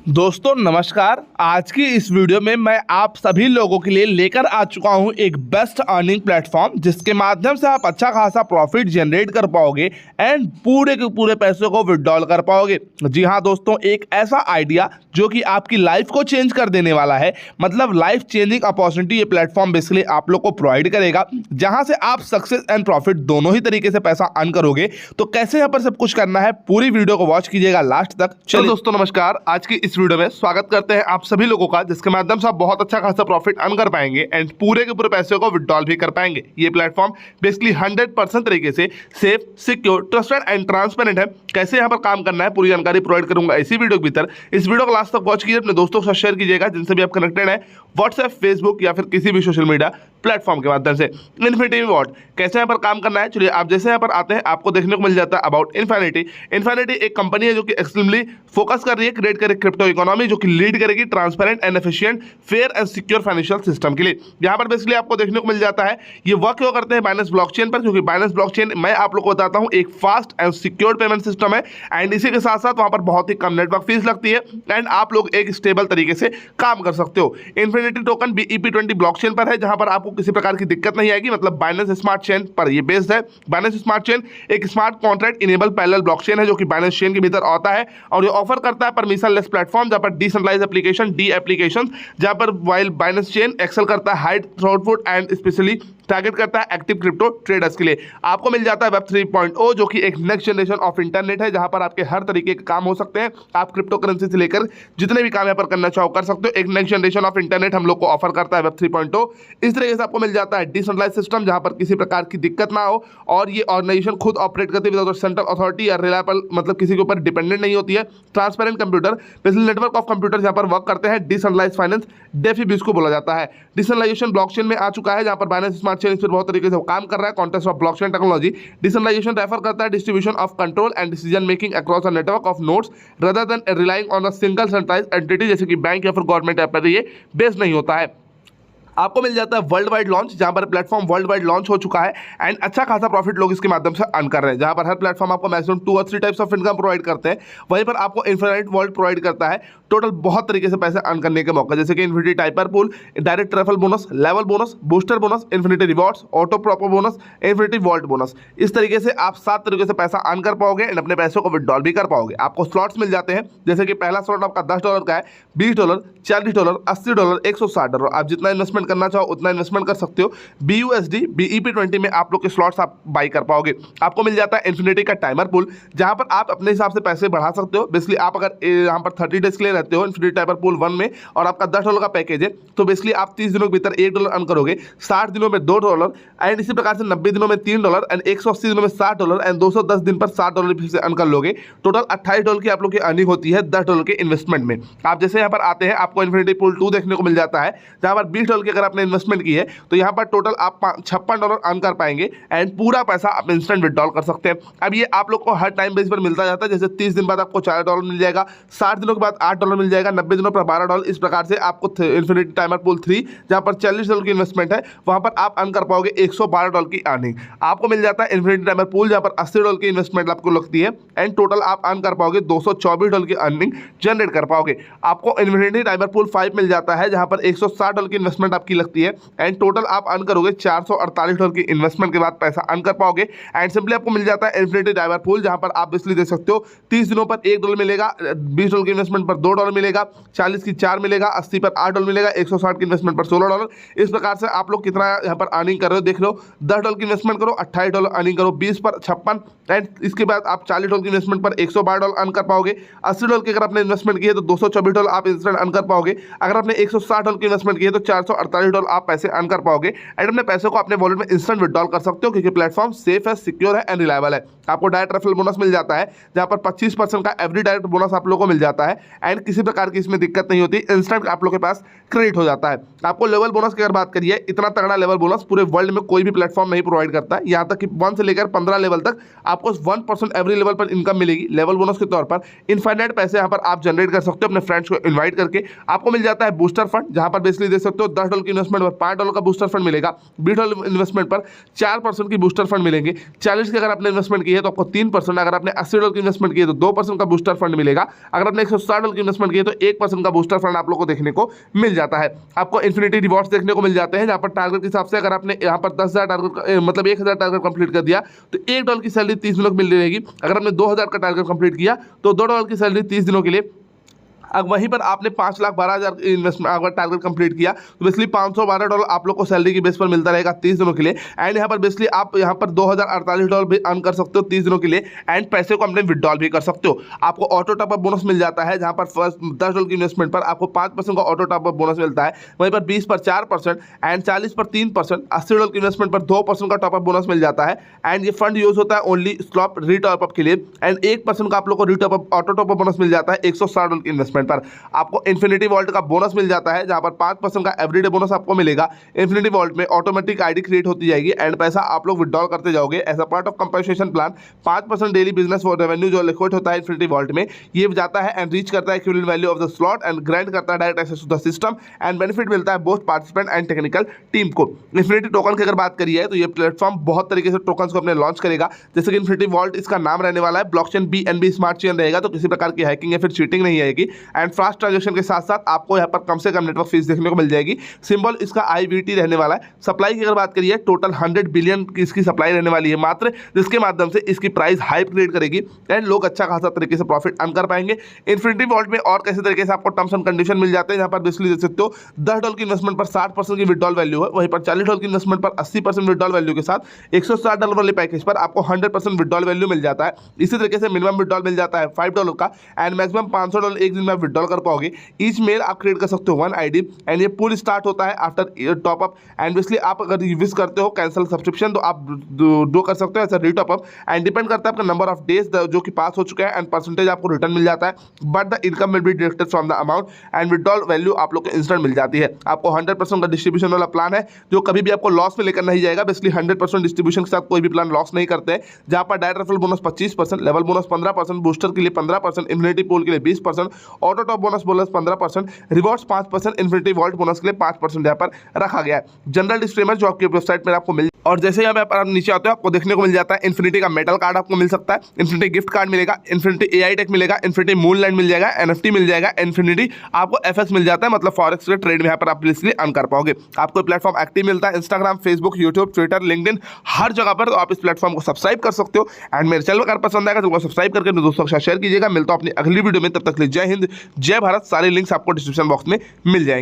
दोस्तों नमस्कार। आज की इस वीडियो में मैं आप सभी लोगों के लिए लेकर आ चुका हूं एक बेस्ट अर्निंग प्लेटफॉर्म जिसके माध्यम से आप अच्छा खासा प्रॉफिट जनरेट कर पाओगे एंड पूरे के पूरे पैसे को विड्रॉल कर पाओगे। जी हां दोस्तों, एक ऐसा आइडिया जो कि आपकी लाइफ को चेंज कर देने वाला है। मतलब लाइफ चेंजिंग अपॉर्चुनिटी ये प्लेटफॉर्म बेसिकली आप लोग को प्रोवाइड करेगा, जहां से आप सक्सेस एंड प्रॉफिट दोनों ही तरीके से पैसा अर्न करोगे। तो कैसे यहाँ पर सब कुछ करना है, पूरी वीडियो को वॉच कीजिएगा लास्ट तक। चलो दोस्तों नमस्कार। आज की इस वीडियो में स्वागत करते हैं आप सभी लोगों का, जिसके माध्यम से आप बहुत अच्छा खासा प्रॉफिट अर्न कर पाएंगे एंड पूरे के पूरे पैसे को विड्रॉल भी कर पाएंगे। ये प्लेटफॉर्म बेसिकली 100% तरीके से safe, secure, trusted and transparent है। कैसे यहाँ पर काम करना है पूरी जानकारी प्रोवाइड करूंगा इसी वीडियो के भीतर। इस वीडियो को लास्ट तक वॉच कीजिए, अपने दोस्तों के साथ शेयर कीजिएगा जिनसे भी आप कनेक्टेड है, व्हाट्सएप, फेसबुक या फिर किसी भी सोशल मीडिया प्लेटफॉर्म के माध्यम से। इन्फिनिटी वॉट कैसे यहाँ पर काम करना है, चलिए आप जैसे यहाँ पर आते हैं आपको देखने को मिल जाता है अबाउट इन्फिनिटी। इन्फिनिटी एक कंपनी है जो कि एक्सट्रीमली फोकस कर रही है क्रिएट करे क्रिप्टो इकोनॉमी, जो कि लीड करेगी transparent and efficient, fair and secure financial system के लिए। यहाँ पर बेसिकली आपको देखने को मिल जाता है ये वर्क क्यों करते हैं बाइनेंस ब्लॉकचेन पर, क्योंकि बाइनेंस ब्लॉकचेन मैं आप लोग को बताता हूँ एक fast and secure payment system है एंड इसी के साथ साथ वहाँ पर बहुत ही कम नेटवर्क फीस लगती है एंड आप लोग एक स्टेबल तरीके से काम कर सकते हो। इन्फिनिटी टोकन BEP20 ब्लॉकचेन पर है, जहां पर आपको किसी प्रकार की दिक्कत नहीं आएगी। मतलब बाइनेंस स्मार्ट चेन पर ये बेस्ड है। बाइनेंस स्मार्ट चेन एक smart contract enable parallel blockchain है जो कि बाइनेंस चेन के भीतर आता है और ये ऑफर करता है परमिशन लेस प्लेटफॉर्म, जहां पर डिसेंट्रलाइज्ड एप्लीकेशन डी एप्लीकेशन, जहां पर वाइल बाइनेंस चेन एक्सेल करता है high throughput and specially target करता है एक्टिव क्रिप्टो ट्रेडर्स के लिए। आपको मिल जाता है वेब 3.0 जो कि एक नेक्स्ट जनरेशन ऑफ इंटरनेट है, जहां पर आपके हर तरीके के काम हो सकते हैं। आप क्रिप्टो करेंसी से लेकर जितने भी काम यहाँ पर करना चाहो कर सकते हो। एक नेक्स्ट जनरेशन ऑफ इंटरनेट हम लोग को ऑफर करता है वेब 3.0। इस तरीके से आपको मिल जाता है डिसेंट्रलाइज्ड सिस्टम, जहां पर किसी प्रकार की दिक्कत ना हो और ये ऑर्गेनाइजेशन खुद ऑपरेट करती है विदाउट सेंट्रल अथॉरिटी या रिलायबल, मतलब किसी के ऊपर डिपेंडेंट नहीं होती है। Transparent computer basically network of computer यहाँ पर वर्क करते हैं। डिसेंट्रलाइज्ड फाइनेंस डेफी भी इसको बोला जाता है। डिसेंट्रलाइजेशन ब्लॉकचेन में आ चुका है, जहां पर बाइनेंस स्मार्ट चेन इस पर बहुत तरीके से काम कर रहा है। Context of blockchain technology decentralisation refer करता है distribution of control and decision making across a network of nodes rather than relying on a single centralised entity, जैसे कि बैंक या फिर गवर्नमेंट ऐप पर ये बेस नहीं होता है। आपको मिल जाता है वर्ल्ड वाइड लॉन्च, जहां पर प्लेटफॉर्म वर्ल्ड वाइड लॉन्च हो चुका है एंड अच्छा खासा प्रॉफिट लोग इसके माध्यम से अर्न कर रहे हैं। जहां पर हर प्लेटफॉर्म आपको मैक्सिमम 2 और 3 टाइप्स ऑफ इनकम प्रोवाइड करते हैं, वहीं पर आपको इन्फिनिट वर्ल्ड प्रोवाइड करता है टोटल बहुत तरीके से पैसे अर्न करने के मौके, जैसे कि infinity typer pool, direct referral bonus, level bonus, booster bonus, infinity rewards, auto proper bonus, infinity vault bonus. इस तरीके से आप 7 तरीके से पैसा अर्न कर पाओगे एंड अपने पैसों को विड्रॉल भी कर पाओगे। आपको स्लॉट्स मिल जाते हैं, जैसे कि पहला स्लॉट आपका $10 का है, $20, $40, $80, $160। आप जितना इन्वेस्टमेंट करना चाहो उतना इन्वेस्टमेंट कर सकते हो। BUSD BEP20 में आप लोग के स्लॉट्स आप बाई कर पाओगे। आपको मिल जाता है इन्फिनिटी का टाइमर पूल, जहां पर आप अपने हिसाब से पैसे बढ़ा सकते हो। बेसिकली आप अगर यहाँ पर 30 डेज के लिए रहते हो इन्फिनिटी टाइमर पूल 1 में और आपका $10 का पैकेज है, तो बेसिकली आप 30 दिनों के भीतर $1 अर्न करोगे, 60 दिनों में $2 एंड इसी प्रकार से 90 दिनों में $3 एंड 180 दिनों में $60 एंड 210 दिन पर $60 फिर से अर्न कर लोगे। टोटल $28 की आप लोग की अर्निंग होती है $10 के इन्वेस्टमेंट में। आप जैसे यहाँ पर आते हैं आपको इन्फिनिटी पूल 2 देखने को मिल जाता है, जहां पर $20 की अगर आपने इन्वेस्टमेंट की है तो यहाँ पर टोटल आप $56 अर्न कर पाएंगे एंड पूरा पैसा आप इंस्टेंट विड्रॉल कर सकते हैं। अब ये आप लोग को हर टाइम बेस पर मिलता जाता है, जैसे 30 दिन बाद आपको $4 मिल जाएगा, 60 दिनों के बाद $8 मिल जाएगा, 90 दिनों पर $12। इस प्रकार से आपको इन्फिनिटी टाइमर पूल 3 जहां पर $40 की इन्वेस्टमेंट है, वहां पर आप अर्न कर पाओगे $112 की अर्निंग। आपको मिल जाता है इन्फिनिटी टाइमर पूल जहां पर $80 की इन्वेस्टमेंट आपको लगती है एंड टोटल आप अर्न कर पाओगे $224 की अर्निंग जनरेट कर पाओगे। आपको इन्फिनिटी टाइमर पूल 5 मिल जाता है, जहां पर $160 की इन्वेस्टमेंट आपकी लगती है एंड टोटल आप अर्न करोगे $448 की इन्वेस्टमेंट के बाद पैसा अर्न कर पाओगे। एंड सिंपली आपको मिल जाता है इन्फिनिटी टाइमर पूल, जहां पर आप बिजली दे सकते हो। 30 दिनों पर $1 मिलेगा, $20 की इन्वेस्टमेंट पर $2 मिलेगा, 40 की 4 मिलेगा, 80 पर $8 मिलेगा, 160 की इन्वेस्टमेंट पर $16। इस प्रकार से आप लोग कितना यहाँ पर अर्निंग कर रहे हो देख लो। $10 की इन्वेस्टमेंट करो, $28 अर्निंग करो, 20 पर 56 एंड इसके बाद आप $40 की इन्वेस्टमेंट पर $112 अर्न कर पाओगे। $80 की अगर आपने इन्वेस्टमेंट की है तो $224 आप इंस्टेंट अर्न कर पाओगे। अगर आपने $160 की इन्वेस्टमेंट की है तो $448 आप पैसे अर्न कर पाओगे एंड अपने पैसों को अपने वॉलेट में इंस्टेंट विड्रॉल कर सकते हो, क्योंकि प्लेटफॉर्म सेफ है, सिक्योर है एंड रिलायबल है। आपको डायरेक्ट रेफरल बोनस मिल जाता है, जहां पर 25% का एवरी डायरेक्ट बोनस आप लोगों को मिल जाता है एंड किसी प्रकार की इसमें दिक्कत नहीं होती, इंस्टेंट आप लोग के पास क्रेडिट हो जाता है। आपको लेवल बोनस की अगर बात करिए, इतना तगड़ा लेवल बोनस पूरे वर्ल्ड में कोई भी प्लेटफॉर्म नहीं प्रोवाइड करता है। यहाँ तक कि 1 से लेकर 15 लेवल तक आपको 1% एवरी लेवल पर इनकम मिलेगी लेवल बोनस के तौर पर। इनफाइनाइट पैसे यहाँ पर आप जनरेट कर सकते हो अपने फ्रेंड्स को इन्वाइट करके। आपको मिल जाता है बूस्टर फंड, जहां पर बेसिकली दे सकते हो $10 की इन्वेस्टमेंट पर $5 का बूस्टर फंड मिलेगा, $20 इन्वेस्टमेंट पर 4% की बूस्टर फंड मिलेंगे, 40 की अगर आपने इन्वेस्टमेंट की है तो आपको 3%, अगर आपने $80 की इन्वेस्टमेंट की है तो 2% का बूस्टर फंड मिलेगा, अगर आपने $160 की इन्वेस्टमेंट इन्वेस्टमेंट किए तो 1% का बूस्टर फंड आप लोग को देखने को मिल जाता है। आपको इन्फिनिटी रिवॉर्ड्स देखने को मिल जाते हैं, जहाँ पर टारगेट के हिसाब से अगर आपने यहाँ पर 10,000 टारगेट मतलब 1,000 टारगेट कंप्लीट कर दिया तो $1 की सैलरी 30 दिनों की मिल रहेगी। अगर आपने 2,000 का टारगेट कंप्लीट किया तो $2 की सैलरी 30 दिनों के लिए। अब वहीं पर आपने 5,12,000 इन्वेस्टमेंट अगर टारगेट कंप्लीट किया तो बेसिकली $512 आप लोग को सैलरी की बेस पर मिलता रहेगा 30 दिनों के लिए। एंड यहाँ पर बेसिकली आप यहाँ पर $2,048 भी अर्न कर सकते हो 30 दिनों के लिए। एंड पैसे को अपने विड्रॉल भी कर सकते हो। आपको ऑटो टॉपअप बोनस मिल जाता है, जहाँ पर फर्स्ट $10 की इन्वेस्टमेंट पर आपको 5% का ऑटो टॉपअप बोनस मिलता है। वहीं पर 20 पर 4% एंड 40 पर 3%, $80 की इन्वेस्टमेंट पर 2% का टॉपअप बोनस मिल जाता है। एंड ये फंड यूज होता है ओनली स्लॉप रीटॉपअप के लिए। एंड 1% का आप लोग को रीटॉपअप ऑटो टॉपअप बोनस मिल जाता है $160 की इन्वेस्टमेंट पर। आपको इन्फिनिटी वॉल्ट का बोनस मिल जाता है, जहां पर 5% का एवरीडे बोनस आपको मिलेगा। इन्फिनिटी वॉल्ट में ऑटोमेटिक आईडी क्रिएट होती जाएगी एंड पैसा आप लोग विड्रॉल करते जाओगे as a part of compensation plan. 5% daily business revenue जो लिक्विड होता है इन्फिनिटी वॉल्ट में, ये जाता है एंड रीच करता है equivalent value of the slot and grant करता है direct access to the system and benefit मिलता है both participant and technical team को। इन्फिनिटी टोकन की अगर बात करिए तो ये प्लेटफॉर्म बहुत तरीके से टोकन को अपने लॉन्च करेगा, जैसे कि इन्फिनिटी वॉल्ट इसका नाम रहने वाला है। ब्लॉकचेन BNB स्मार्ट चेन रहेगा, तो किसी प्रकार की हैकिंग या फिर चीटिंग नहीं आएगी। एंड फास्ट ट्रांजेक्शन के साथ साथ आपको यहाँ पर कम से कम नेटवर्क फीस देखने को मिल जाएगी। सिंबल इसका IVT रहने वाला है। सप्लाई की अगर बात करिए टोटल 100 बिलियन की इसकी सप्लाई रहने वाली है मात्र, जिसके माध्यम से इसकी प्राइस हाइप क्रिएट करेगी एंड लोग अच्छा खासा तरीके से प्रॉफिट अर्न कर पाएंगे। इन्फिनिटी वॉल्ट में और कैसे तरीके से आपको टर्म्स एंड कंडीशन मिल जाते हैं, जहाँ पर बेसिकली देख सकते हो $10 की इन्वेस्टमेंट पर 60% की विड्रॉल वैल्यू है। वहीं पर $40 की इन्वेस्टमेंट पर 80% विड्रॉल वैल्यू के साथ $160 वाले पैकेज पर आपको 100% विड्रॉल वैल्यू मिल जाता है। इसी तरीके से मिनिमम विड्रॉल मिल जाता है $5 का एंड मैक्सिमम $500 एक दिन में आप विड्रॉल कर पाओगे। ईच मेल आप क्रिएट कर सकते हो 1 ID एंड ये पूल स्टार्ट होता है आफ्टर टॉपअप। एंड बेसिकली आप अगर विश करते हो कैंसिल सब्सक्रिप्शन तो आप डो कर सकते हो ऐसा रीटॉपअप। एंड डिपेंड करता है आपका नंबर ऑफ डेज जो कि पास हो चुके हैं एंड परसेंटेज आपको रिटर्न मिल जाता है, but the income will be deducted from the amount and withdrawal value आप लोग को इंस्टेंट मिल जाती है। आपको 100% का डिस्ट्रीब्यूशन वाला प्लान है, जो कभी भी आपको लॉस में लेकर नहीं जाएगा। बेसिकली 100% डिस्ट्रीब्यूशन के साथ कोई भी प्लान लॉस नहीं करते हैं, जहां पर direct referral bonus 25%, level bonus 15%, booster के लिए 15%, इम्यूनिटी पूल के लिए 20%, auto top bonus 15%, rewards 5%, infinity vault bonus के लिए 5% यहाँ पर रखा गया है। जनरल डिस्क्लेमर जो आपकी वेबसाइट में आपको मिल, और जैसे यहाँ पर आप नीचे आते हो आपको देखने को मिल जाता है इन्फिनिटी का मेटल कार्ड आपको मिल सकता है, इन्फिनिटी गिफ्ट कार्ड मिलेगा, इन्फिनिटी AI टेक मिलेगा, इन्फिनिटी मूनलाइट मिल जाएगा, NFT मिल जाएगा, इन्फिनिटी आपको FX मिल जाता है, मतलब फॉरेक्स के ट्रेड में यहाँ पर आप इसलिए अर्न कर पाओगे। आपको प्लेटफॉर्म एक्टिव मिलता है Instagram, Facebook, YouTube, Twitter, LinkedIn, हर जगह पर। तो आप इस प्लेटफॉर्म को सब्सक्राइब कर सकते हो एंड मेरे चैनल अगर पसंद आएगा तो सब्सक्राइब करके दोस्तों के साथ शेयर कीजिएगा। मिलता हूं अपनी अगली वीडियो में, तब तक के लिए जय हिंद जय भारत। सारे लिंक्स आपको डिस्क्रिप्शन बॉक्स में मिल जाएंगे।